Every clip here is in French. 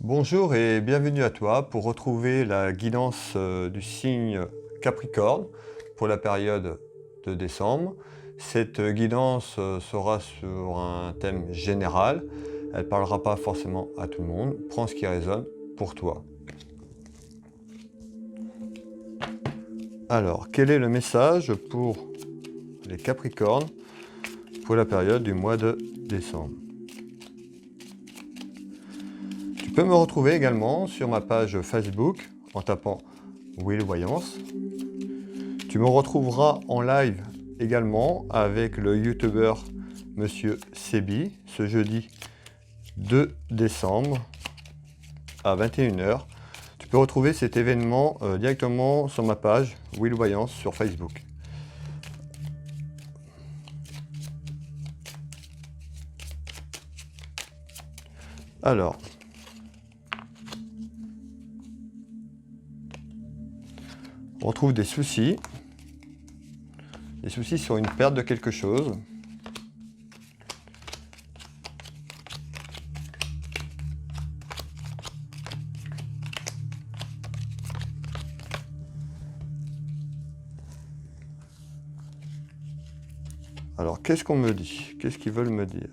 Bonjour et bienvenue à toi pour retrouver la guidance du signe Capricorne pour la période de décembre. Cette guidance sera sur un thème général. Elle ne parlera pas forcément à tout le monde. Prends ce qui résonne pour toi. Alors, quel est le message pour les Capricornes pour la période du mois de décembre? Tu peux me retrouver également sur ma page Facebook en tapant Will Voyance. Tu me retrouveras en live également avec le youtubeur Monsieur Sebi ce jeudi 2 décembre à 21h. Tu peux retrouver cet événement directement sur ma page Will Voyance sur Facebook. Alors, on retrouve des soucis sur une perte de quelque chose. Alors, qu'est-ce qu'on me dit? Qu'est-ce qu'ils veulent me dire?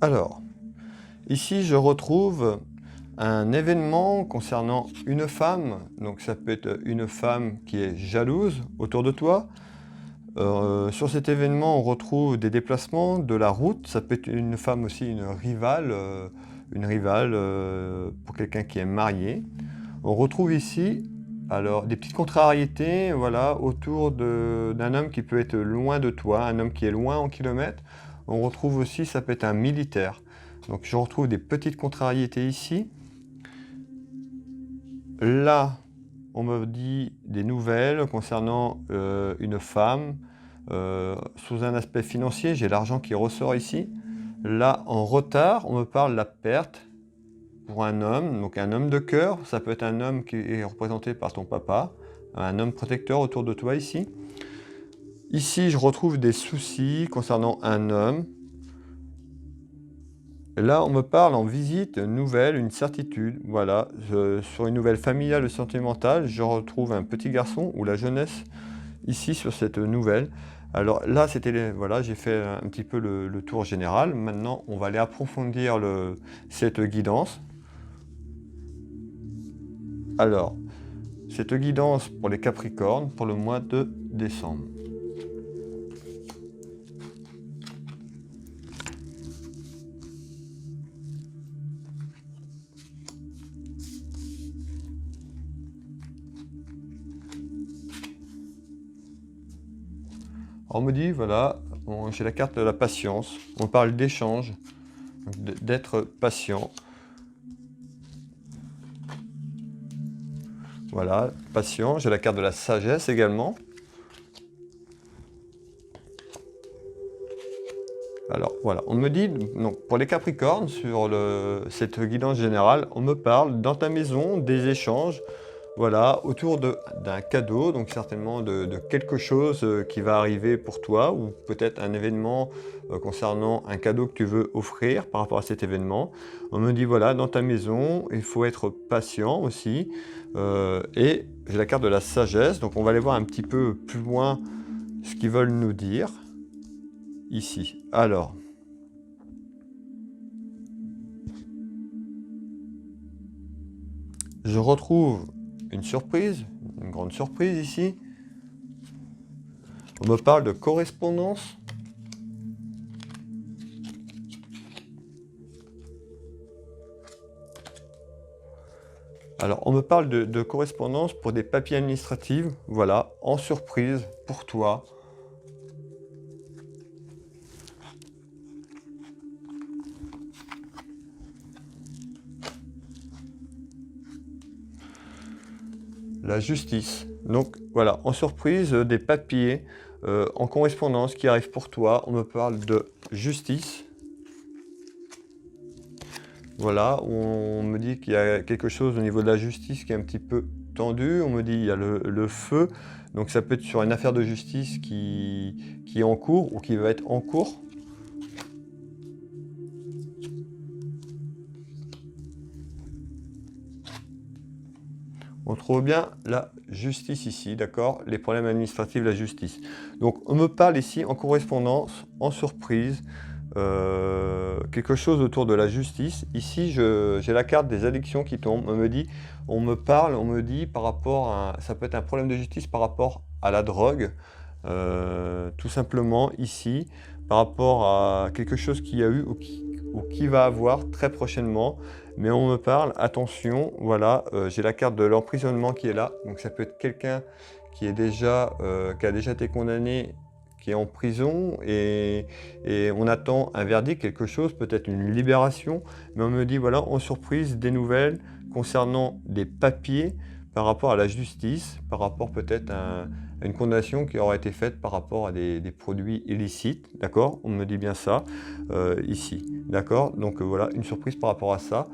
Alors, ici je retrouve un événement concernant une femme. Donc ça peut être une femme qui est jalouse autour de toi. Sur cet événement, on retrouve des déplacements, de la route. Ça peut être une femme aussi, une rivale pour quelqu'un qui est marié. On retrouve ici alors des petites contrariétés, voilà, autour d'un homme qui peut être loin de toi, un homme qui est loin en kilomètres. On retrouve aussi, ça peut être un militaire. Donc je retrouve des petites contrariétés ici. Là, on me dit des nouvelles concernant une femme sous un aspect financier. J'ai l'argent qui ressort ici. Là, en retard, on me parle de la perte pour un homme, donc un homme de cœur. Ça peut être un homme qui est représenté par ton papa, un homme protecteur autour de toi ici. Ici, je retrouve des soucis concernant un homme. Là, on me parle en visite, nouvelle, une certitude. Voilà, sur une nouvelle familiale ou sentimentale, je retrouve un petit garçon ou la jeunesse ici sur cette nouvelle. Alors là, voilà, j'ai fait un petit peu le tour général. Maintenant, on va aller approfondir cette guidance. Alors, cette guidance pour les Capricornes pour le mois de décembre. On me dit, voilà, j'ai la carte de la patience. On parle d'échange, d'être patient. Voilà, patient. J'ai la carte de la sagesse également. Alors voilà, on me dit, donc, pour les Capricornes, sur cette guidance générale, on me parle dans ta maison des échanges, voilà, autour d'un cadeau, donc certainement de quelque chose qui va arriver pour toi, ou peut-être un événement concernant un cadeau que tu veux offrir par rapport à cet événement. On me dit, voilà, dans ta maison, il faut être patient aussi, et j'ai la carte de la sagesse, donc on va aller voir un petit peu plus loin ce qu'ils veulent nous dire. Ici. Alors, je retrouve une surprise, une grande surprise ici. On me parle de correspondance. Alors, on me parle de correspondance pour des papiers administratifs, voilà, en surprise pour toi. La justice. Donc voilà, en surprise, des papiers en correspondance qui arrivent pour toi. On me parle de justice Voilà, on me dit qu'il y a quelque chose au niveau de la justice qui est un petit peu tendu. On me dit il y a le feu, donc ça peut être sur une affaire de justice qui est en cours ou qui va être en cours. On trouve bien la justice ici, d'accord? Les problèmes administratifs, la justice. Donc on me parle ici en correspondance, en surprise, quelque chose autour de la justice. Ici, j'ai la carte des addictions qui tombe. On me dit, on me dit par rapport à, ça peut être un problème de justice par rapport à la drogue, tout simplement ici, par rapport à quelque chose qu'il y a eu ou qui va avoir très prochainement. Mais on me parle, attention, voilà, j'ai la carte de l'emprisonnement qui est là. Donc ça peut être quelqu'un qui est déjà, qui a déjà été condamné, qui est en prison et on attend un verdict, quelque chose, peut-être une libération. Mais on me dit, voilà, en surprise, des nouvelles concernant des papiers par rapport à la justice, par rapport peut-être à une condamnation qui aura été faite par rapport à des produits illicites, d'accord? On me dit bien ça, ici, d'accord? Donc voilà, une surprise par rapport à ça.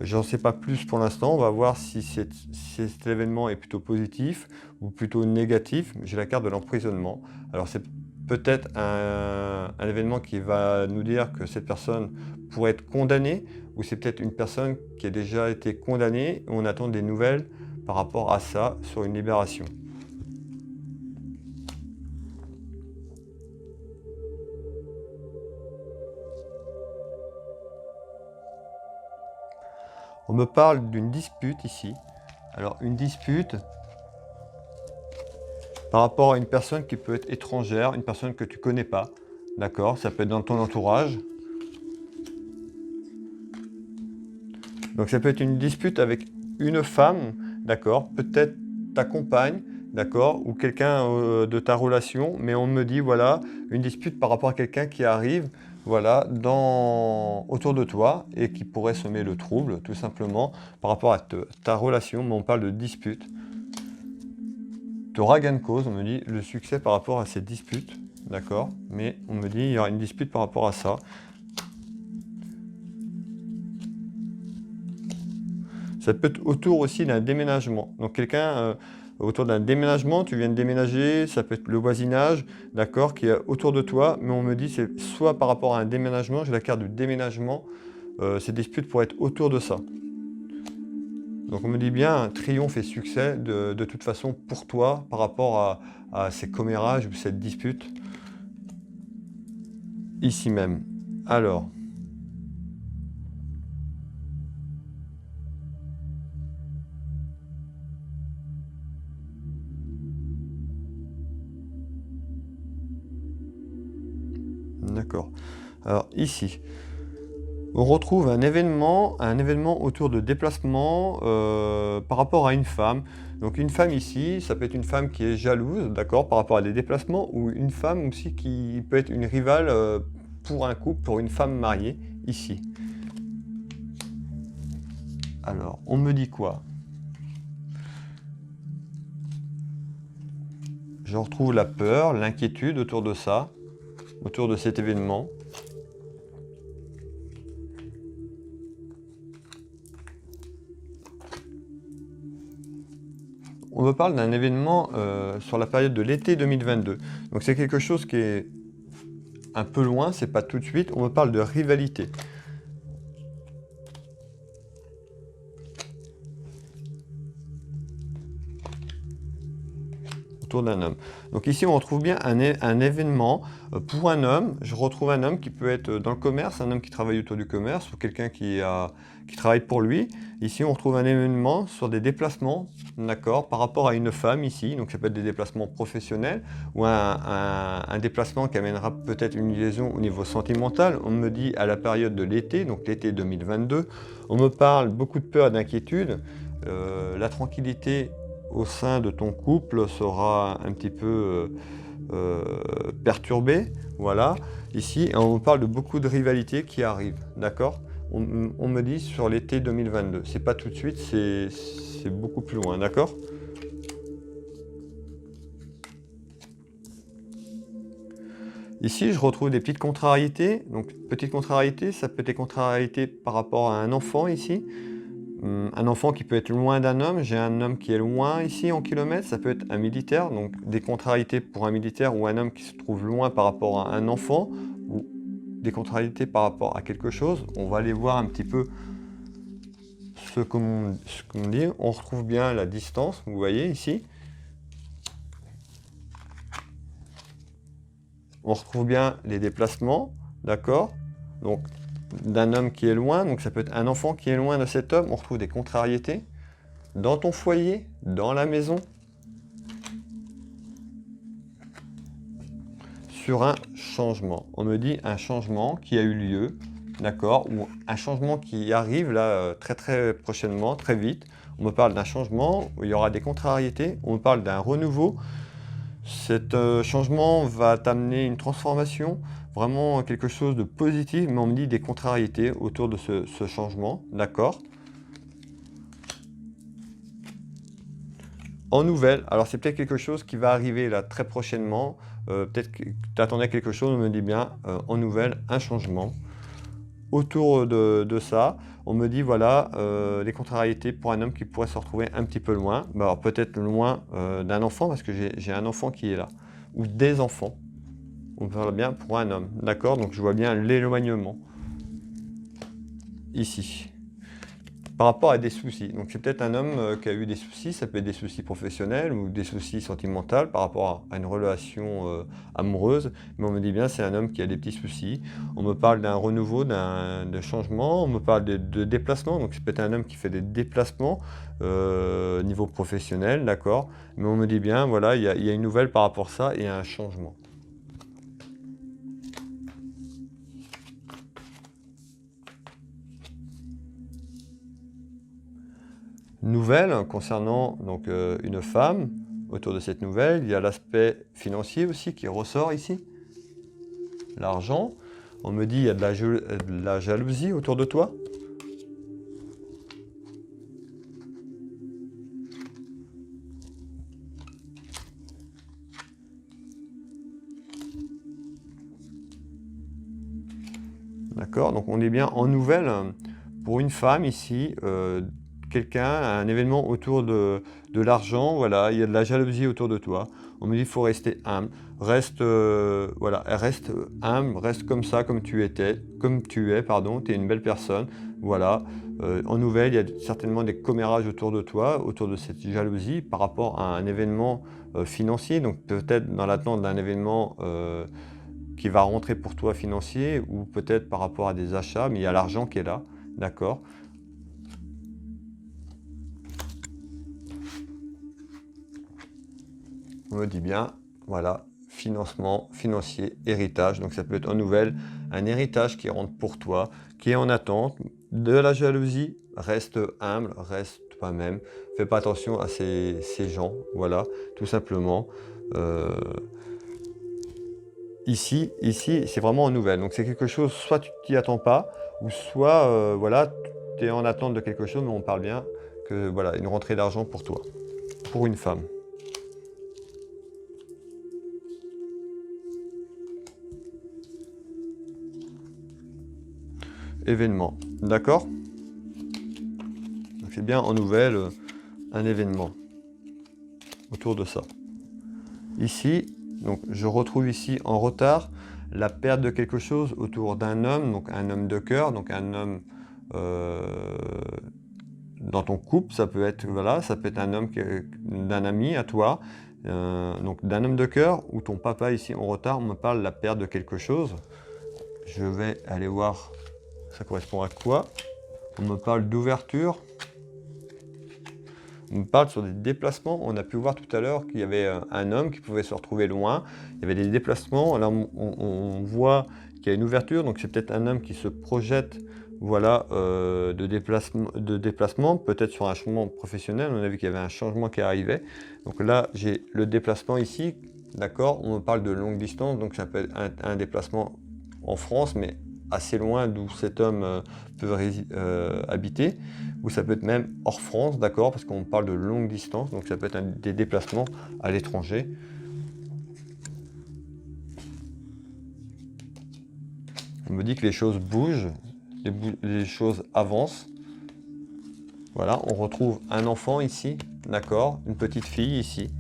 J'en sais pas plus pour l'instant, on va voir si cet événement est plutôt positif ou plutôt négatif. J'ai la carte de l'emprisonnement. Alors c'est peut-être un événement qui va nous dire que cette personne pourrait être condamnée, ou c'est peut-être une personne qui a déjà été condamnée et on attend des nouvelles par rapport à ça sur une libération. On me parle d'une dispute ici. Alors une dispute par rapport à une personne qui peut être étrangère, une personne que tu connais pas, d'accord? Ça peut être dans ton entourage. Donc ça peut être une dispute avec une femme, d'accord? Peut-être ta compagne, d'accord? Ou quelqu'un de ta relation, mais on me dit, voilà, une dispute par rapport à quelqu'un qui arrive, voilà, autour de toi et qui pourrait semer le trouble, tout simplement, par rapport à ta relation, mais on parle de dispute. Tu auras gain de cause, on me dit, le succès par rapport à cette dispute, d'accord? Mais on me dit, il y aura une dispute par rapport à ça. Ça peut être autour aussi d'un déménagement. Donc quelqu'un autour d'un déménagement, tu viens de déménager, ça peut être le voisinage, d'accord, qui est autour de toi, mais on me dit c'est soit par rapport à un déménagement, j'ai la carte du déménagement, ces disputes pourraient être autour de ça. Donc on me dit bien un triomphe et succès de toute façon pour toi par rapport à ces commérages ou cette dispute ici même. Alors. D'accord. Alors ici, on retrouve un événement autour de déplacement par rapport à une femme. Donc une femme ici, ça peut être une femme qui est jalouse, d'accord, par rapport à des déplacements, ou une femme aussi qui peut être une rivale pour un couple, pour une femme mariée, ici. Alors, on me dit quoi? Je retrouve la peur, l'inquiétude autour de ça, autour de cet événement. On me parle d'un événement sur la période de l'été 2022. Donc c'est quelque chose qui est un peu loin, c'est pas tout de suite. On me parle de rivalité. Autour d'un homme. Donc ici on retrouve bien un événement pour un homme. Je retrouve un homme qui peut être dans le commerce, un homme qui travaille autour du commerce, ou quelqu'un qui travaille pour lui. Ici on retrouve un événement sur des déplacements, d'accord, par rapport à une femme ici. Donc ça peut être des déplacements professionnels ou un déplacement qui amènera peut-être une liaison au niveau sentimental. On me dit à la période de l'été, donc l'été 2022, on me parle beaucoup de peur et d'inquiétude. La tranquillité au sein de ton couple sera un petit peu perturbée, voilà, ici, et on me parle de beaucoup de rivalités qui arrivent, d'accord? On me dit sur l'été 2022, c'est pas tout de suite, c'est beaucoup plus loin, d'accord? Ici, je retrouve des petites contrariétés. Donc, petites contrariétés, ça peut être des contrariétés par rapport à un enfant ici. Un enfant qui peut être loin d'un homme. J'ai un homme qui est loin ici en kilomètres. Ça peut être un militaire. Donc, des contrariétés pour un militaire ou un homme qui se trouve loin par rapport à un enfant. Ou des contrariétés par rapport à quelque chose. On va aller voir un petit peu ce qu'on dit. On retrouve bien la distance, vous voyez ici. On retrouve bien les déplacements, d'accord? Donc, d'un homme qui est loin, donc ça peut être un enfant qui est loin de cet homme, on retrouve des contrariétés. Dans ton foyer, dans la maison, sur un changement. On me dit un changement qui a eu lieu, d'accord? Ou un changement qui arrive là très prochainement, très vite. On me parle d'un changement où il y aura des contrariétés, on me parle d'un renouveau. Cet changement va t'amener une transformation, vraiment quelque chose de positif, mais on me dit des contrariétés autour de ce changement, d'accord? En nouvelle, alors c'est peut-être quelque chose qui va arriver là très prochainement, peut-être que tu attendais quelque chose, on me dit bien en nouvelle, un changement. Autour de ça, on me dit voilà, les contrariétés pour un homme qui pourrait se retrouver un petit peu loin. Bah, alors peut-être loin d'un enfant, parce que j'ai un enfant qui est là. Ou des enfants. On parle bien pour un homme. D'accord? Donc je vois bien l'éloignement. Ici. Par rapport à des soucis. Donc c'est peut-être un homme qui a eu des soucis, ça peut être des soucis professionnels ou des soucis sentimentaux par rapport à une relation amoureuse, mais on me dit bien c'est un homme qui a des petits soucis. On me parle d'un renouveau, de changement, on me parle de déplacement, donc c'est peut-être un homme qui fait des déplacements niveau professionnel, d'accord, mais on me dit bien voilà, il y a une nouvelle par rapport à ça et un changement. Nouvelle concernant donc, une femme. Autour de cette nouvelle, il y a l'aspect financier aussi qui ressort ici. L'argent. On me dit il y a de la jalousie autour de toi. D'accord, donc on est bien en nouvelle pour une femme ici. Quelqu'un, un événement autour de l'argent, voilà, il y a de la jalousie autour de toi. On me dit qu'il faut rester humble, voilà, reste humble, reste comme ça, comme tu es, pardon, tu es une belle personne, voilà. En nouvelle, il y a certainement des commérages autour de toi, autour de cette jalousie par rapport à un événement financier, donc peut-être dans l'attente d'un événement qui va rentrer pour toi financier, ou peut-être par rapport à des achats, mais il y a l'argent qui est là, d'accord? On me dit bien, voilà, financement, financier, héritage. Donc ça peut être en nouvelle, un héritage qui rentre pour toi, qui est en attente. De la jalousie, reste humble, reste toi-même. Fais pas attention à ces gens, voilà, tout simplement. Ici, c'est vraiment en nouvelle. Donc c'est quelque chose, soit tu t'y attends pas, ou soit, voilà, tu es en attente de quelque chose, mais on parle bien que, voilà, une rentrée d'argent pour toi, pour une femme. Événement, d'accord? Donc c'est bien en nouvelle un événement autour de ça. Ici, donc je retrouve ici en retard la perte de quelque chose autour d'un homme, donc un homme de cœur, donc un homme dans ton couple, ça peut être voilà, ça peut être un homme d'un ami à toi, donc d'un homme de cœur, ou ton papa ici en retard, on me parle de la perte de quelque chose. Je vais aller voir ça correspond à quoi. On me parle d'ouverture. On me parle sur des déplacements. On a pu voir tout à l'heure qu'il y avait un homme qui pouvait se retrouver loin. Il y avait des déplacements. Là, on voit qu'il y a une ouverture. Donc, c'est peut-être un homme qui se projette voilà, de déplacement. Peut-être sur un changement professionnel. On a vu qu'il y avait un changement qui arrivait. Donc là, j'ai le déplacement ici. D'accord, on me parle de longue distance. Donc, ça peut être un déplacement en France, mais assez loin d'où cet homme peut habiter, ou ça peut être même hors France, d'accord, parce qu'on parle de longue distance, donc ça peut être des déplacements à l'étranger. On me dit que les choses bougent, les choses avancent. Voilà, on retrouve un enfant ici, d'accord, une petite fille ici.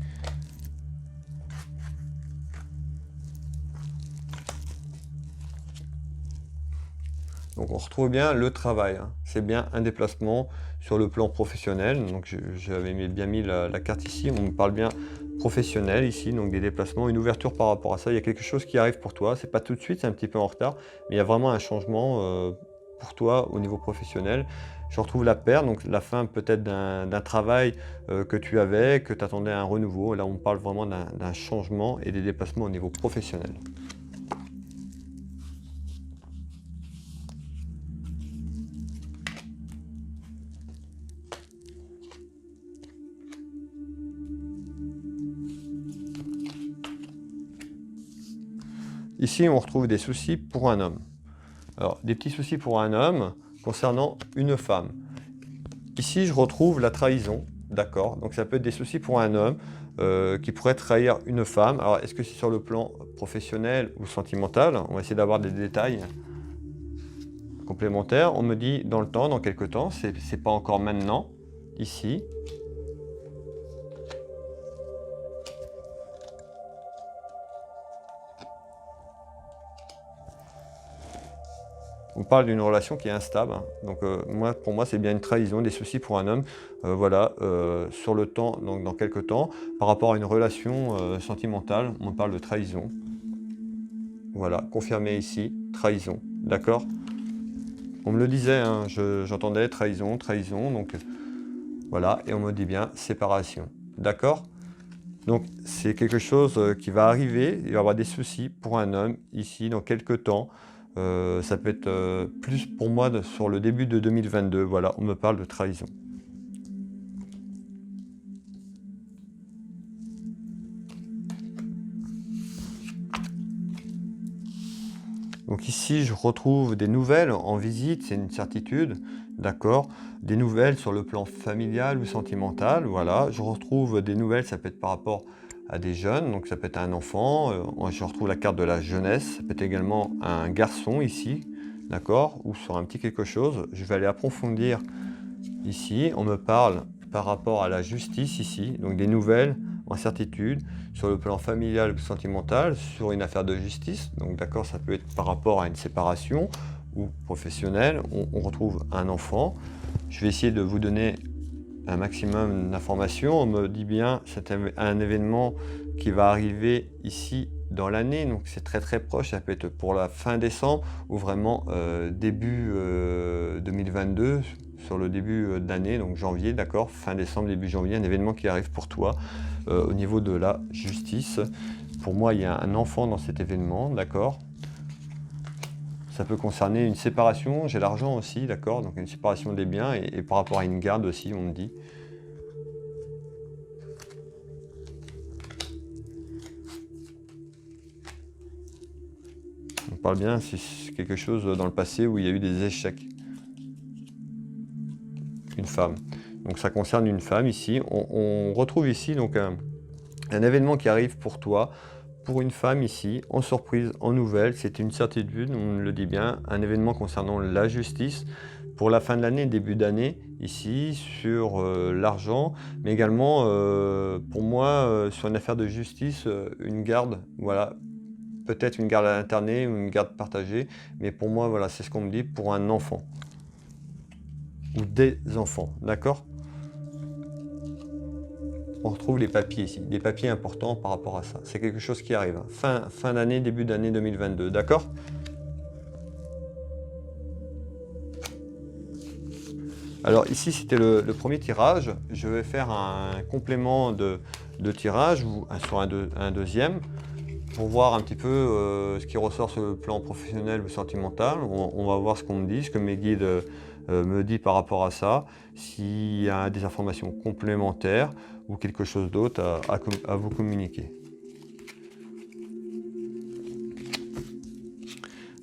Donc on retrouve bien le travail, hein. C'est bien un déplacement sur le plan professionnel. Donc j'avais bien mis la carte ici, on me parle bien professionnel ici, donc des déplacements, une ouverture par rapport à ça. Il y a quelque chose qui arrive pour toi, c'est pas tout de suite, c'est un petit peu en retard, mais il y a vraiment un changement pour toi au niveau professionnel. Je retrouve la paire, donc la fin peut-être d'un travail que tu avais, que tu attendais un renouveau. Là on parle vraiment d'un changement et des déplacements au niveau professionnel. Ici, on retrouve des soucis pour un homme. Alors, des petits soucis pour un homme concernant une femme. Ici, je retrouve la trahison, d'accord? Donc, ça peut être des soucis pour un homme qui pourrait trahir une femme. Alors, est-ce que c'est sur le plan professionnel ou sentimental? On va essayer d'avoir des détails complémentaires. On me dit dans le temps, dans quelques temps, c'est pas encore maintenant, ici. On parle d'une relation qui est instable, hein. Donc pour moi, c'est bien une trahison, des soucis pour un homme, voilà, sur le temps, donc dans quelques temps, par rapport à une relation sentimentale, on parle de trahison. Voilà, confirmé ici, trahison, d'accord? On me le disait, hein, j'entendais trahison, trahison, donc voilà, et on me dit bien séparation, d'accord? Donc c'est quelque chose qui va arriver, il va y avoir des soucis pour un homme ici dans quelques temps. Ça peut être plus pour moi sur le début de 2022, voilà, on me parle de trahison. Donc ici, je retrouve des nouvelles en visite, c'est une certitude, d'accord. Des nouvelles sur le plan familial ou sentimental, voilà. Je retrouve des nouvelles, ça peut être par rapport à des jeunes, donc ça peut être un enfant. Je retrouve la carte de la jeunesse, ça peut être également un garçon ici, d'accord, ou sur un petit quelque chose. Je vais aller approfondir ici. On me parle par rapport à la justice ici, donc des nouvelles en certitude sur le plan familial ou sentimental, sur une affaire de justice. Donc d'accord, ça peut être par rapport à une séparation ou professionnelle. On retrouve un enfant. Je vais essayer de vous donner un maximum d'informations. On me dit bien c'est un événement qui va arriver ici dans l'année, donc c'est très très proche, ça peut être pour la fin décembre ou vraiment début 2022, sur le début d'année, donc janvier, d'accord, fin décembre, début janvier, un événement qui arrive pour toi au niveau de la justice. Pour moi, il y a un enfant dans cet événement, d'accord. Ça peut concerner une séparation, j'ai l'argent aussi, d'accord, donc une séparation des biens et par rapport à une garde aussi, on me dit. On parle bien, c'est quelque chose dans le passé où il y a eu des échecs. Une femme. Donc ça concerne une femme ici. On retrouve ici donc un événement qui arrive pour toi, pour une femme ici, en surprise, en nouvelle. C'est une certitude, on le dit bien, un événement concernant la justice pour la fin de l'année, début d'année, ici, sur l'argent, mais également pour moi, sur une affaire de justice, une garde, voilà. Peut-être une garde à l'internet ou une garde partagée, mais pour moi, voilà, c'est ce qu'on me dit pour un enfant. Ou des enfants, d'accord? On retrouve les papiers ici, des papiers importants par rapport à ça. C'est quelque chose qui arrive. Fin d'année, début d'année 2022, d'accord? Alors ici, c'était le premier tirage. Je vais faire un complément de tirage ou sur un deuxième pour voir un petit peu ce qui ressort sur le plan professionnel ou sentimental. On va voir ce qu'on me dit, ce que mes guides me disent par rapport à ça, s'il y a des informations complémentaires ou quelque chose d'autre à vous communiquer.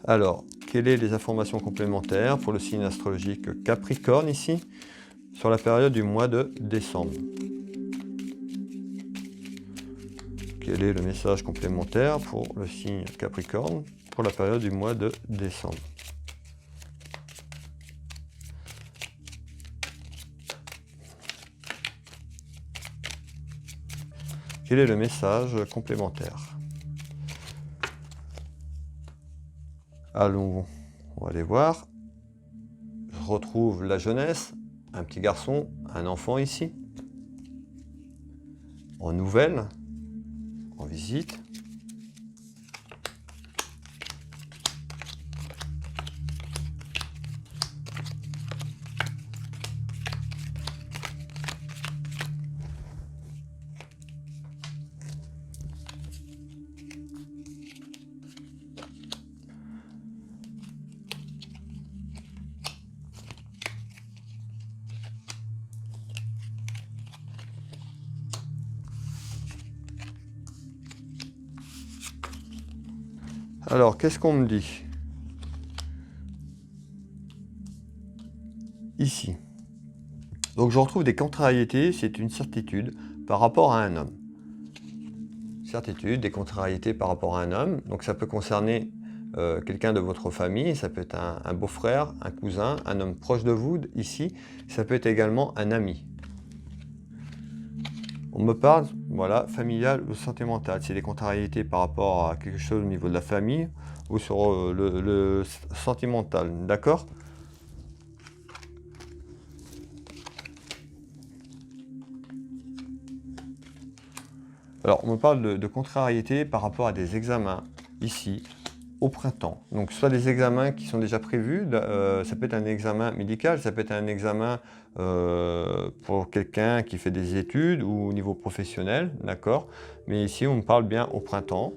Alors, quelles sont les informations complémentaires pour le signe astrologique Capricorne ici, sur la période du mois de décembre? Quel est le message complémentaire pour le signe Capricorne pour la période du mois de décembre. Quel est le message complémentaire? Allons, on va aller voir. Je retrouve la jeunesse, un petit garçon, un enfant ici, en nouvelle, en visite. Alors, qu'est-ce qu'on me dit? Ici. Donc, je retrouve des contrariétés, c'est une certitude par rapport à un homme. Certitude, des contrariétés par rapport à un homme. Donc, ça peut concerner quelqu'un de votre famille, ça peut être un beau-frère, un cousin, un homme proche de vous, ici. Ça peut être également un ami. On me parle, voilà, familial ou sentimental. C'est des contrariétés par rapport à quelque chose au niveau de la famille ou sur le sentimental, d'accord? Alors, on me parle de contrariétés par rapport à des examens, ici, au printemps. Donc, soit des examens qui sont déjà prévus, ça peut être un examen médical, ça peut être un examen pour quelqu'un qui fait des études ou au niveau professionnel, d'accord? Mais ici, on me parle bien au printemps.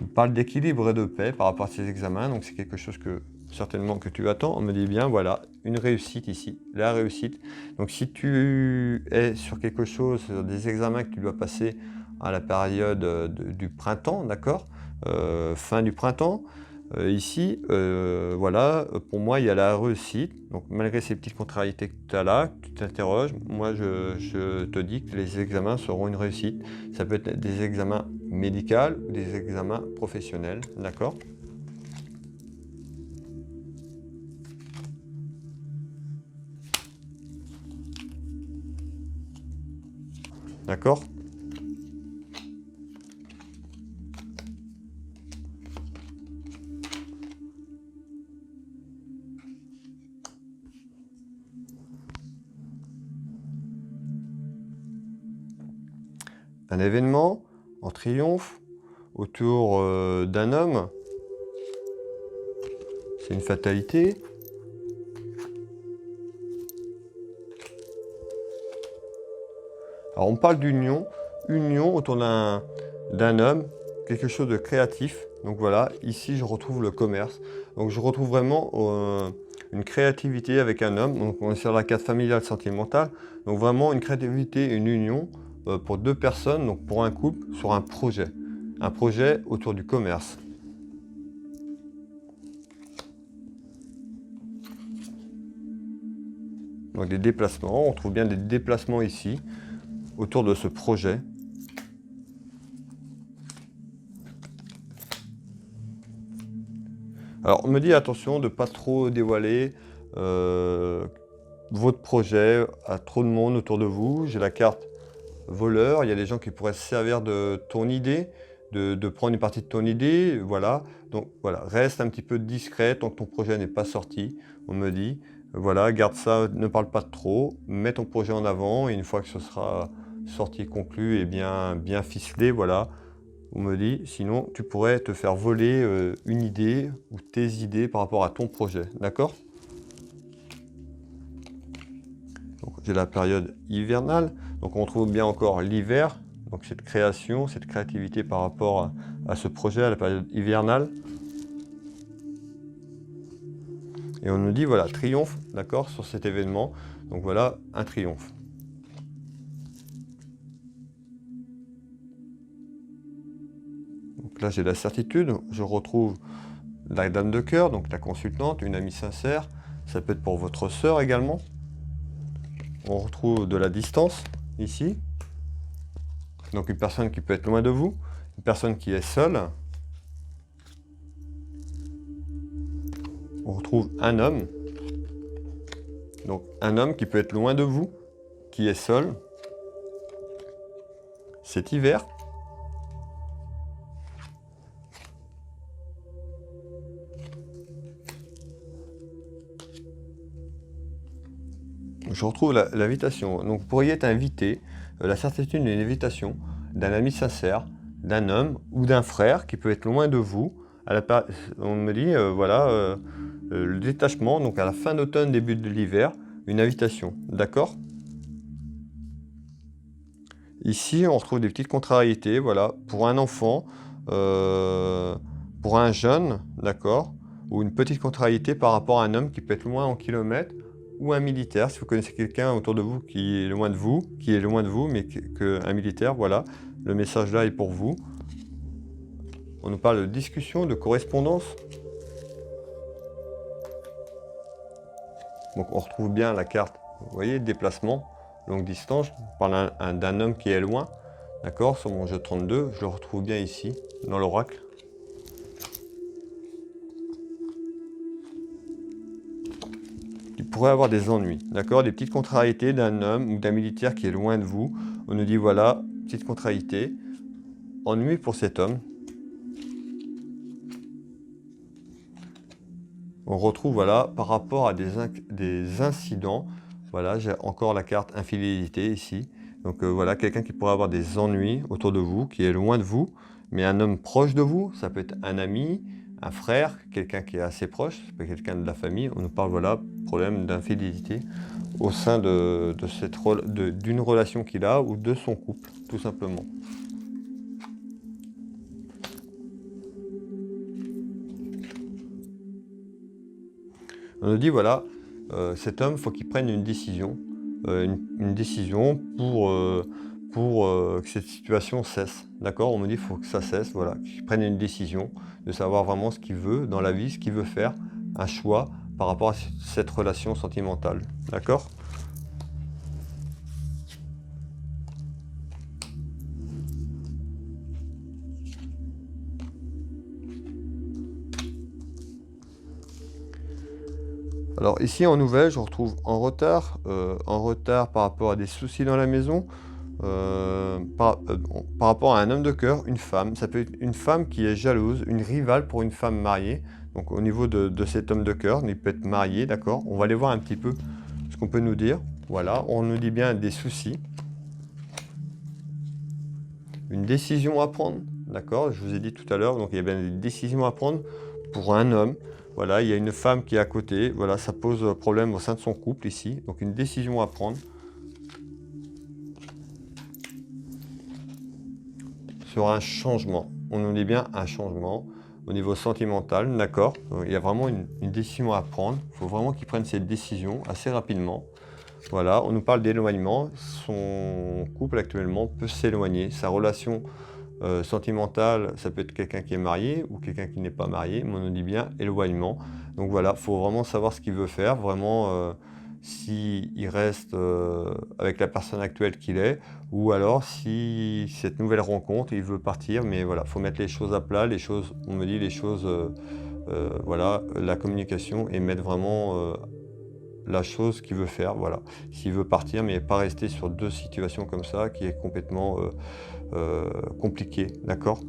On parle d'équilibre et de paix par rapport à ces examens, donc c'est quelque chose que certainement que tu attends. On me dit bien, voilà, une réussite ici, la réussite. Donc si tu es sur quelque chose, sur des examens que tu dois passer à la période du printemps, d'accord, fin du printemps, ici, voilà, pour moi, il y a la réussite. Donc malgré ces petites contrariétés que tu as là, tu t'interroges, moi je te dis que les examens seront une réussite. Ça peut être des examens médicaux ou des examens professionnels, d'accord? D'accord? Un événement en triomphe autour d'un homme, c'est une fatalité. Alors on parle d'union, union autour d'un homme, quelque chose de créatif. Donc voilà, ici je retrouve le commerce. Donc je retrouve vraiment une créativité avec un homme. Donc on est sur la carte familiale sentimentale. Donc vraiment une créativité, une union pour deux personnes, donc pour un couple, sur un projet. Un projet autour du commerce. Donc des déplacements, on trouve bien des déplacements ici, autour de ce projet. Alors on me dit attention de ne pas trop dévoiler votre projet à trop de monde autour de vous. J'ai la carte voleur, il y a des gens qui pourraient se servir de ton idée, de prendre une partie de ton idée, voilà. Donc voilà, reste un petit peu discret tant que ton projet n'est pas sorti, on me dit. Voilà, garde ça, ne parle pas de trop, mets ton projet en avant et une fois que ce sera sorti, conclu et bien ficelé, voilà, on me dit, sinon tu pourrais te faire voler une idée ou tes idées par rapport à ton projet, d'accord? Donc j'ai la période hivernale, donc on trouve bien encore l'hiver, donc cette création, cette créativité par rapport à ce projet, à la période hivernale. Et on nous dit, voilà, triomphe, d'accord, sur cet événement. Donc voilà, un triomphe. Donc là, j'ai la certitude, je retrouve la dame de cœur, donc la consultante, une amie sincère. Ça peut être pour votre sœur également. On retrouve de la distance, ici. Donc une personne qui peut être loin de vous, une personne qui est seule. on retrouve un homme. Donc un homme qui peut être loin de vous, qui est seul. C'est hiver. Je retrouve l'invitation. Donc vous pourriez être invité, la certitude d'une invitation d'un ami sincère, d'un homme ou d'un frère qui peut être loin de vous. On me dit, voilà, le détachement, donc à la fin d'automne, début de l'hiver, une invitation, d'accord? Ici, on retrouve des petites contrariétés, voilà, pour un enfant, pour un jeune, d'accord? Ou une petite contrariété par rapport à un homme qui peut être loin en kilomètres, ou un militaire, si vous connaissez quelqu'un autour de vous qui est loin de vous, mais qu'un militaire, voilà, le message là est pour vous. On nous parle de discussion, de correspondance. Donc on retrouve bien la carte, vous voyez, déplacement, longue distance. On parle d'un homme qui est loin, d'accord, sur mon jeu 32, je le retrouve bien ici, dans l'oracle. Il pourrait avoir des ennuis, d'accord, des petites contrariétés d'un homme ou d'un militaire qui est loin de vous. On nous dit, voilà, petite contrariété, ennui pour cet homme. On retrouve, voilà, par rapport à des incidents, voilà, j'ai encore la carte infidélité ici. Donc voilà, quelqu'un qui pourrait avoir des ennuis autour de vous, qui est loin de vous, mais un homme proche de vous, ça peut être un ami, un frère, quelqu'un qui est assez proche, ça peut être quelqu'un de la famille. On nous parle, voilà, problème d'infidélité au sein d'une relation qu'il a ou de son couple, tout simplement. On nous dit, voilà, cet homme, il faut qu'il prenne une décision, une décision pour que cette situation cesse. D'accord? On me dit, il faut que ça cesse, voilà, qu'il prenne une décision, de savoir vraiment ce qu'il veut dans la vie, ce qu'il veut faire, un choix par rapport à cette relation sentimentale. D'accord? Alors ici en nouvelle, je retrouve en retard par rapport à des soucis dans la maison, par rapport à un homme de cœur, une femme. Ça peut être une femme qui est jalouse, une rivale pour une femme mariée. Donc au niveau de cet homme de cœur, il peut être marié, d'accord? On va aller voir un petit peu ce qu'on peut nous dire. Voilà, on nous dit bien des soucis. Une décision à prendre, d'accord? Je vous ai dit tout à l'heure, donc il y a bien des décisions à prendre pour un homme. Voilà, il y a une femme qui est à côté. Voilà, ça pose problème au sein de son couple ici. Donc une décision à prendre. Sur un changement. On nous dit bien un changement au niveau sentimental, d'accord? Il y a vraiment une décision à prendre. Il faut vraiment qu'il prenne cette décision assez rapidement. Voilà, on nous parle d'éloignement. Son couple actuellement peut s'éloigner. Sa relation sentimentale, ça peut être quelqu'un qui est marié ou quelqu'un qui n'est pas marié, mais on nous dit bien éloignement. Donc voilà, il faut vraiment savoir ce qu'il veut faire, vraiment s'il reste avec la personne actuelle qu'il est, ou alors si cette nouvelle rencontre, il veut partir, mais voilà, il faut mettre les choses à plat, les choses, on me dit les choses, voilà, la communication et mettre vraiment la chose qu'il veut faire, voilà. S'il veut partir, mais pas rester sur deux situations comme ça, qui est complètement compliqué, d'accord?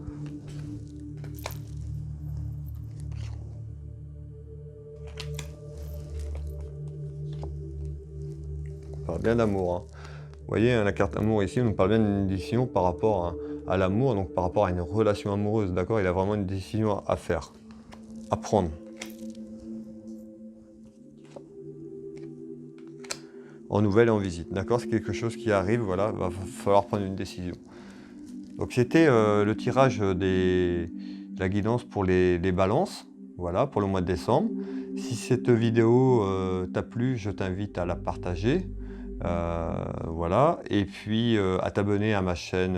On parle bien d'amour, hein. Vous voyez, hein, la carte amour ici, on nous parle bien d'une décision par rapport à l'amour, donc par rapport à une relation amoureuse, d'accord? Il a vraiment une décision à faire, à prendre. En nouvelle et en visite, d'accord? C'est quelque chose qui arrive, voilà, va falloir prendre une décision. Donc c'était le tirage de la guidance pour les balances, voilà, pour le mois de décembre. Si cette vidéo t'a plu, je t'invite à la partager, voilà, et puis à t'abonner à ma chaîne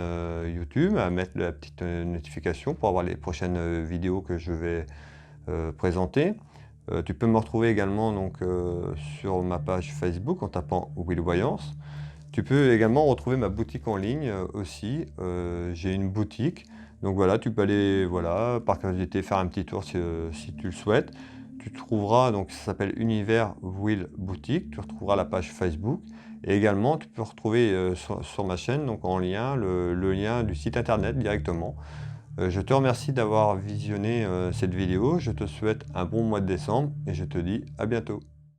YouTube, à mettre la petite notification pour avoir les prochaines vidéos que je vais présenter. Tu peux me retrouver également donc, sur ma page Facebook en tapant Will Voyance. Tu peux également retrouver ma boutique en ligne aussi. J'ai une boutique. Donc voilà, tu peux aller, voilà, par curiosité, faire un petit tour si tu le souhaites. tu trouveras, donc ça s'appelle Univers Will Boutique, tu retrouveras la page Facebook. Et également, tu peux retrouver sur ma chaîne, donc en lien, le lien du site internet directement. Je te remercie d'avoir visionné cette vidéo, je te souhaite un bon mois de décembre et je te dis à bientôt.